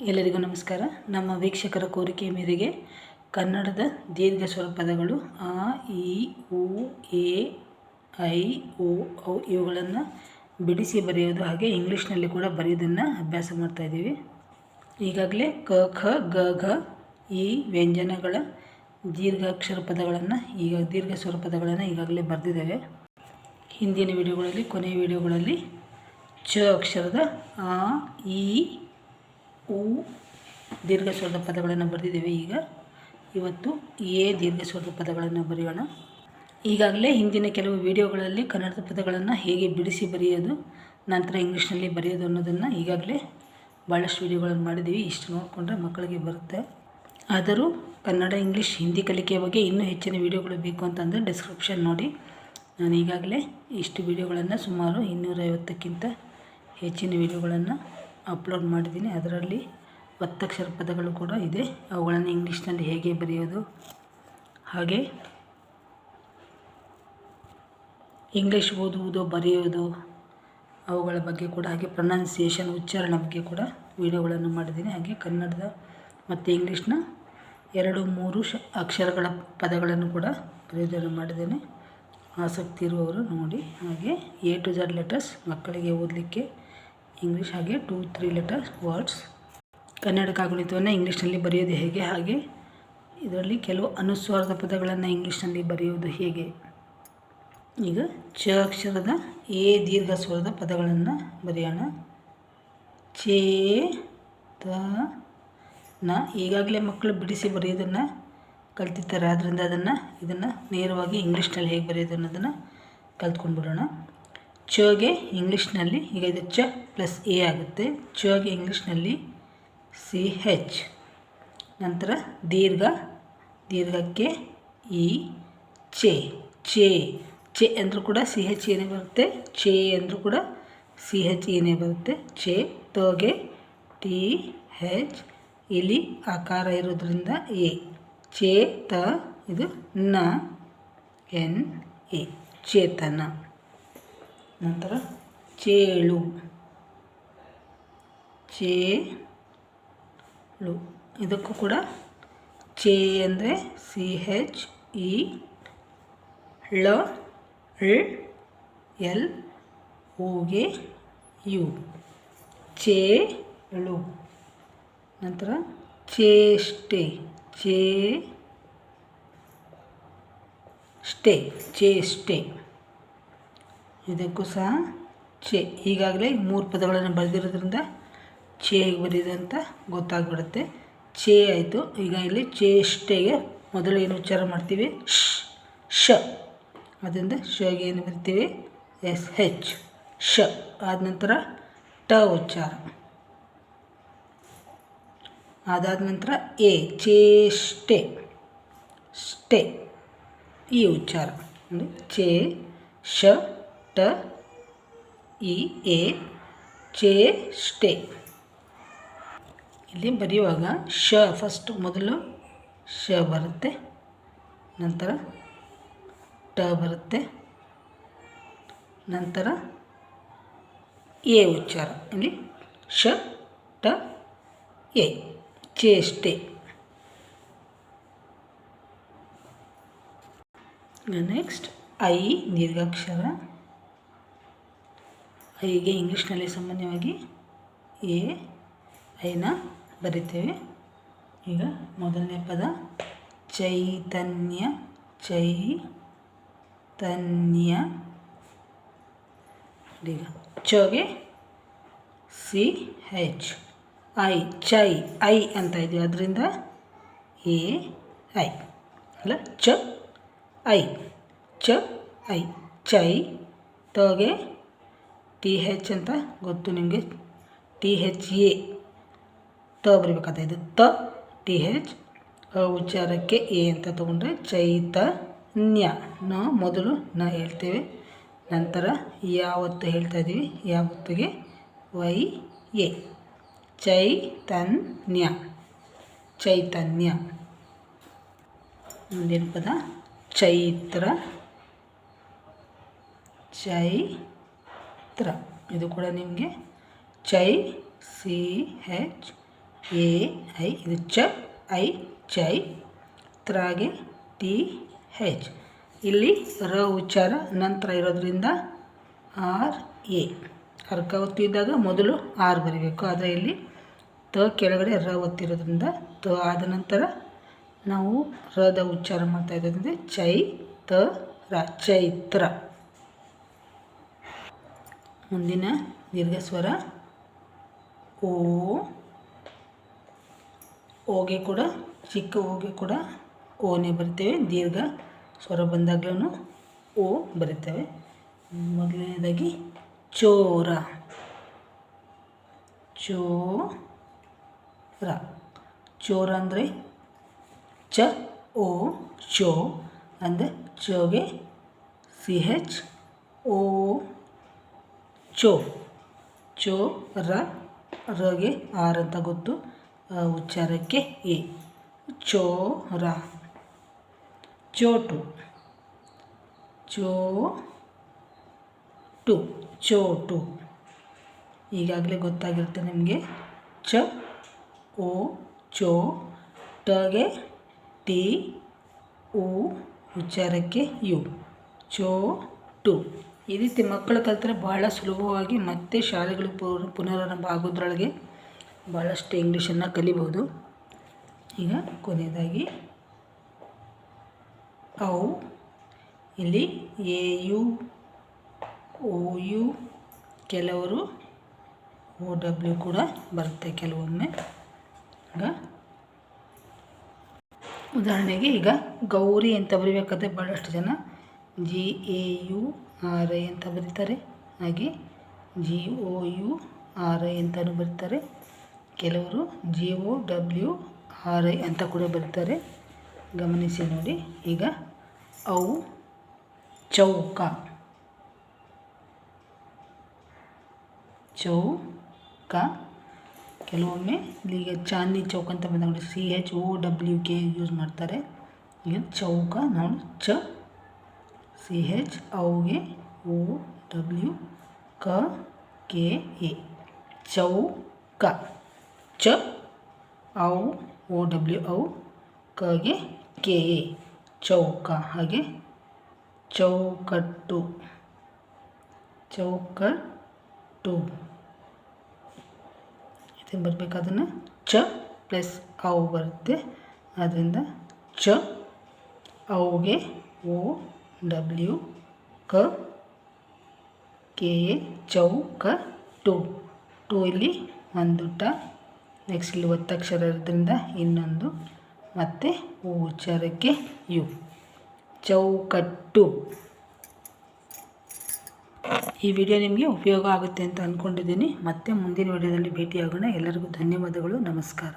ಎಲ್ಲರಿಗೂ ನಮಸ್ಕಾರ. ನಮ್ಮ ವೀಕ್ಷಕರ ಕೋರಿಕೆ ಮೇರೆಗೆ ಕನ್ನಡದ ದೀರ್ಘ ಸ್ವರ ಪದಗಳು ಆ, ಇ, ಉ, ಎ, ಐ, ಓ, ಔ ಇವುಗಳನ್ನು ಬಿಡಿಸಿ ಬರೆಯೋದು, ಹಾಗೆ ಇಂಗ್ಲೀಷ್ನಲ್ಲಿ ಕೂಡ ಬರೆಯೋದನ್ನು ಅಭ್ಯಾಸ ಮಾಡ್ತಾಯಿದ್ದೀವಿ. ಈಗಾಗಲೇ ಕ, ಖ, ಗ, ಘ ಈ ವ್ಯಂಜನಗಳ ದೀರ್ಘಾಕ್ಷರ ಪದಗಳನ್ನು ದೀರ್ಘ ಸ್ವರ ಪದಗಳನ್ನು ಈಗಾಗಲೇ ಬರೆದಿದ್ದೇವೆ. ಹಿಂದಿನ ವಿಡಿಯೋಗಳಲ್ಲಿ, ಕೊನೆಯ ವಿಡಿಯೋಗಳಲ್ಲಿ ಚ ಅಕ್ಷರದ ಆ, ಇ, ಉ ದೀರ್ಘ ಸ್ವರದ ಪದಗಳನ್ನು ಬರೆದಿದ್ದೇವೆ. ಇವತ್ತು ಎ ದೀರ್ಘ ಸ್ವರದ ಪದಗಳನ್ನು ಬರೆಯೋಣ. ಈಗಾಗಲೇ ಹಿಂದಿನ ಕೆಲವು ವಿಡಿಯೋಗಳಲ್ಲಿ ಕನ್ನಡದ ಪದಗಳನ್ನು ಹೇಗೆ ಬಿಡಿಸಿ ಬರೆಯೋದು, ನಂತರ ಇಂಗ್ಲೀಷ್ನಲ್ಲಿ ಬರೆಯೋದು ಅನ್ನೋದನ್ನು ಈಗಾಗಲೇ ಭಾಳಷ್ಟು ವಿಡಿಯೋಗಳನ್ನು ಮಾಡಿದ್ದೀವಿ. ಇಷ್ಟು ನೋಡಿಕೊಂಡ್ರೆ ಮಕ್ಕಳಿಗೆ ಬರುತ್ತೆ. ಆದರೂ ಕನ್ನಡ, ಇಂಗ್ಲೀಷ್, ಹಿಂದಿ ಕಲಿಕೆಯ ಬಗ್ಗೆ ಇನ್ನೂ ಹೆಚ್ಚಿನ ವಿಡಿಯೋಗಳು ಬೇಕು ಅಂತಂದರೆ ಡಿಸ್ಕ್ರಿಪ್ಷನ್ ನೋಡಿ. ನಾನು ಈಗಾಗಲೇ ಇಷ್ಟು ವಿಡಿಯೋಗಳನ್ನು ಸುಮಾರು 250ಕ್ಕಿಂತ ಹೆಚ್ಚಿನ ವಿಡಿಯೋಗಳನ್ನು ಅಪ್ಲೋಡ್ ಮಾಡಿದ್ದೀನಿ. ಅದರಲ್ಲಿ ಒತ್ತಕ್ಷರ ಪದಗಳು ಕೂಡ ಇದೆ. ಅವುಗಳನ್ನು ಇಂಗ್ಲೀಷ್ನಲ್ಲಿ ಹೇಗೆ ಬರೆಯೋದು, ಹಾಗೆ ಇಂಗ್ಲೀಷ್ ಓದುವುದು, ಬರೆಯೋದು ಅವುಗಳ ಬಗ್ಗೆ ಕೂಡ, ಹಾಗೆ ಪ್ರೊನೌನ್ಸಿಯೇಷನ್ ಉಚ್ಚಾರಣೆ ಬಗ್ಗೆ ಕೂಡ ವಿಡಿಯೋಗಳನ್ನು ಮಾಡಿದ್ದೀನಿ. ಹಾಗೆ ಕನ್ನಡದ ಮತ್ತು ಇಂಗ್ಲೀಷ್ನ 2-3 ಅಕ್ಷರಗಳ ಪದಗಳನ್ನು ಕೂಡ ಬರೆಯೋದನ್ನು ಮಾಡಿದ್ದೇನೆ. ಆಸಕ್ತಿ ಇರುವವರು ನೋಡಿ. ಹಾಗೆ A to Z ಲೆಟರ್ಸ್ ಮಕ್ಕಳಿಗೆ ಓದಲಿಕ್ಕೆ ಇಂಗ್ಲೀಷ್, ಹಾಗೆ 2-3 ಲೆಟರ್ಸ್ ವರ್ಡ್ಸ್. ಕನ್ನಡ ಕಾಗುಣಿತವನ್ನು ಇಂಗ್ಲೀಷ್ನಲ್ಲಿ ಬರೆಯೋದು ಹೇಗೆ, ಹಾಗೆ ಇದರಲ್ಲಿ ಕೆಲವು ಅನುಸ್ವಾರದ ಪದಗಳನ್ನು ಇಂಗ್ಲೀಷ್ನಲ್ಲಿ ಬರೆಯೋದು ಹೇಗೆ. ಈಗ ಚ ಅಕ್ಷರದ ಎ ದೀರ್ಘ ಸ್ವರದ ಪದಗಳನ್ನು ಬರೆಯೋಣ. ಚೇ, ತ, ನ. ಈಗಾಗಲೇ ಮಕ್ಕಳು ಬಿಡಿಸಿ ಬರೆಯೋದನ್ನು ಕಲ್ತಿರ್ತಾರೆ. ಆದ್ದರಿಂದ ಇದನ್ನು ನೇರವಾಗಿ ಇಂಗ್ಲೀಷ್ನಲ್ಲಿ ಹೇಗೆ ಬರೆಯೋದು ಅನ್ನೋದನ್ನು ಕಲ್ತ್ಕೊಂಡ್ಬಿಡೋಣ. ಚಗೆ ಇಂಗ್ಲೀಷ್ನಲ್ಲಿ, ಈಗ ಇದು ಚ ಪ್ಲಸ್ ಎ ಆಗುತ್ತೆ. ಚಗೆ ಇಂಗ್ಲೀಷ್ನಲ್ಲಿ CH. ನಂತರ ದೀರ್ಘಕ್ಕೆ ಇ, ಚೆ. ಚೆ ಅಂದರೂ ಕೂಡ CH ಏನೇ ಬರುತ್ತೆ. ಚೆ ಅಂದರೂ ಕೂಡ CH ಏನೇ ಬರುತ್ತೆ. ಚೆ. ತಗೆ TH, ಇಲ್ಲಿ ಆಕಾರ ಇರೋದ್ರಿಂದ ಎ. ಚೇತ, ಇದು ನ, NA, ಚೇತನ. ನಂತರ ಚೇಳು, ಇದಕ್ಕೂ ಕೂಡ ಚೇ ಅಂದರೆ CH, E, ಳ, L, ಓಗೆ ಯು, ಚೇಳು. ನಂತರ ಚೇಷ್ಟೆ, ಚೇಷ್ಟೆ. ಇದಕ್ಕೂ ಸಹ ಚೆ. ಈಗಾಗಲೇ 3 ಪದಗಳನ್ನು ಬರೆದಿರೋದ್ರಿಂದ ಚೆ ಹೇಗೆ ಬರೆಯೋದು ಅಂತ ಗೊತ್ತಾಗ್ಬಿಡುತ್ತೆ. ಚೆ ಆಯಿತು. ಈಗ ಇಲ್ಲಿ ಚೇಷ್ಟೆಗೆ ಮೊದಲು ಏನು ಉಚ್ಚಾರ ಮಾಡ್ತೀವಿ, ಶ. ಅದರಿಂದ ಶಗೆ ಏನು ಬರಿತೀವಿ, SH, ಶ. ಆದ ನಂತರ ಟ ಉಚ್ಚಾರ. ಅದಾದ ನಂತರ ಎ, ಚೇಷ್ಟೆ, ಸ್ಟೆ, ಈ ಉಚ್ಚಾರ. ಚೇ, ಶ, ಟ, ಇ, ಎ, ಚೇಷ್ಟೆ. ಇಲ್ಲಿ ಬರೆಯುವಾಗ ಶ ಫಸ್ಟ್, ಮೊದಲು ಶ ಬರುತ್ತೆ, ನಂತರ ಟ ಬರುತ್ತೆ, ನಂತರ ಎ ಉಚ್ಚಾರ. ಇಲ್ಲಿ ಶ, ಟ, ಎ, ಚೇಷ್ಟೆ. Next I ದೀರ್ಘಾಕ್ಷರ. ಐಗೆ ಇಂಗ್ಲೀಷ್ನಲ್ಲಿ ಸಾಮಾನ್ಯವಾಗಿ ಎ, ಐನ ಬರಿತೇವೆ. ಈಗ ಮೊದಲನೇ ಪದ ಚೈತನ್ಯ, ಈಗ ಚಗೆ CH, ಐ, ಚೈ, ಐ ಅಂತ ಇದೀವಿ, ಅದರಿಂದ ಎ, ಐ ಅಲ್ಲ, ಚ, ಐ, ಚೈ. ತಗೆ TH ಅಂತ ಗೊತ್ತು ನಿಮಗೆ, THA, ತ ಬರಿಬೇಕಾದ, ಇದು ತ, TH. ಉಚ್ಚಾರಕ್ಕೆ ಎ ಅಂತ ತೊಗೊಂಡ್ರೆ ಚೈತನ್ಯ. ನ ಮೊದಲು ನ ಹೇಳ್ತೇವೆ, ನಂತರ ಯಾವತ್ತು ಹೇಳ್ತಾ ಇದ್ದೀವಿ, ಯಾವತ್ತಿಗೆ YA, ಚೈತನ್ಯ. ಮುಂದಿನ ಪದ ಚೈತ್ರ, ಇದು ಕೂಡ ನಿಮಗೆ ಚೈ, CH, ಎ ಐ, ಇದು ಚ ಐ ಚೈ, ತ್ರಾಗೆ ಟಿ ಹೆಚ್. ಇಲ್ಲಿ ರ ಉಚ್ಚಾರ ನಂತರ ಇರೋದ್ರಿಂದ ಆರ್ ಎ. ಅರ್ಕ ಒತ್ತಿದ್ದಾಗ ಮೊದಲು ಆರ್ ಬರೀಬೇಕು, ಆದರೆ ಇಲ್ಲಿ ತ ಕೆಳಗಡೆ ರ ಒತ್ತಿರೋದ್ರಿಂದ ತ ಆದ ನಂತರ ನಾವು ರದ ಉಚ್ಚಾರ ಮಾಡ್ತಾ ಇರೋದ್ರಿಂದ ಚೈ ತ ರ, ಚೈತ್ರ. ಮುಂದಿನ ದೀರ್ಘ ಸ್ವರ ಓ. ಓಗೆ ಕೂಡ, ಚಿಕ್ಕ ಓಗೆ ಕೂಡ ಓನೇ ಬರಿತೇವೆ. ದೀರ್ಘ ಸ್ವರ ಬಂದಾಗಲೂ ಓ ಬರಿತೇವೆ. ಮೊದಲನೇದಾಗಿ ಚೋರ, ಚೋರ. ಚೋರ ಅಂದರೆ ಚ ಓ ಚೋ ಅಂದರೆ ಚೋಗೆ ಸಿ ಹೆಚ್ ಓ ಚೋ. ಚೋ ರ, ರಗೆ ಆರ್ ಅಂತ ಗೊತ್ತು, ಉಚ್ಚಾರಕ್ಕೆ ಎ. ಚೋರ. ಚೋಟು, ಚೋಟು, ಚೋಟು. ಈಗಾಗಲೇ ಗೊತ್ತಾಗಿರುತ್ತೆ ನಿಮಗೆ. ಚ ಓ ಚೋ, ಟಗೆ ಟಿ ಉ, ಉಚ್ಚಾರಕ್ಕೆ ಯು, ಚೋಟು. ಈ ರೀತಿ ಮಕ್ಕಳು ಕಲಿತರೆ ಭಾಳ ಸುಲಭವಾಗಿ ಮತ್ತೆ ಶಾಲೆಗಳು ಪುನರಾರಂಭ ಆಗೋದ್ರೊಳಗೆ ಭಾಳಷ್ಟು ಇಂಗ್ಲೀಷನ್ನು ಕಲಿಬೋದು. ಈಗ ಕೊನೆಯದಾಗಿ ಅವು. ಇಲ್ಲಿ ಎ ಯು ಓ ಯು, ಕೆಲವರು ಓ ಡಬ್ಲ್ಯೂ ಕೂಡ ಬರುತ್ತೆ ಕೆಲವೊಮ್ಮೆ. ಈಗ ಉದಾಹರಣೆಗೆ ಈಗ ಗೌರಿ ಅಂತ ಬರೀಬೇಕಾದ್ರೆ ಭಾಳಷ್ಟು ಜನ G A U R I ಅಂತ ಬರೀತಾರೆ, ಹಾಗೆ G O U R I ಅಂತಲೂ ಬರೀತಾರೆ. ಕೆಲವರು G O W R I ಅಂತ ಕೂಡ ಬರೀತಾರೆ. ಗಮನಿಸಿ ನೋಡಿ. ಈಗ ಅವು ಚೌಕ, ಚೌಕ. ಕೆಲವೊಮ್ಮೆ ಈಗ ಚಾಂದ್ನಿ ಚೌಕ ಅಂತ ಬಂದಾಗ ನೋಡಿ, C H O W K use ಮಾಡ್ತಾರೆ. ಈಗ ಚೌಕ ನೋಡಿ, ಚ ಸಿ ಹೆಚ್, ಅವ್ಗೆ ಓ ಡಬ್ಲ್ಯೂ ಕ ಕೆ ಎ, ಚೌಕ. ಚ ಔ ಓ ಡಬ್ಲ್ಯೂ ಔ, ಕಗೆ ಕೆ ಎ, ಚೌಕ. ಹಾಗೆ ಚೌಕಟ್ಟು, ಚೌಕಟ್ಟು. ಇದನ್ನು ಬರಬೇಕಾದನ್ನು ಚ ಪ್ಲಸ್ ಔ ಬರುತ್ತೆ, ಆದ್ದರಿಂದ ಚ ಔಗೆ ಓ ಡಬ್ಲ್ಯೂ ಕ ಕೆ ಎ, ಚೌಕಟ್ಟು. ಟು ಇಲ್ಲಿ ಒಂದು ಟ, ನೆಕ್ಸ್ಟ್ ಇಲ್ಲಿ ಒತ್ತಕ್ಷರ ಇರೋದ್ರಿಂದ ಇನ್ನೊಂದು, ಮತ್ತು ಓ ಉಚ್ಚಾರಕ್ಕೆ ಯು, ಚೌಕಟ್ಟು. ಈ ವಿಡಿಯೋ ನಿಮಗೆ ಉಪಯೋಗ ಆಗುತ್ತೆ ಅಂತ ಅಂದ್ಕೊಂಡಿದ್ದೀನಿ. ಮತ್ತೆ ಮುಂದಿನ ವಿಡಿಯೋದಲ್ಲಿ ಭೇಟಿಯಾಗೋಣ. ಎಲ್ಲರಿಗೂ ಧನ್ಯವಾದಗಳು. ನಮಸ್ಕಾರ.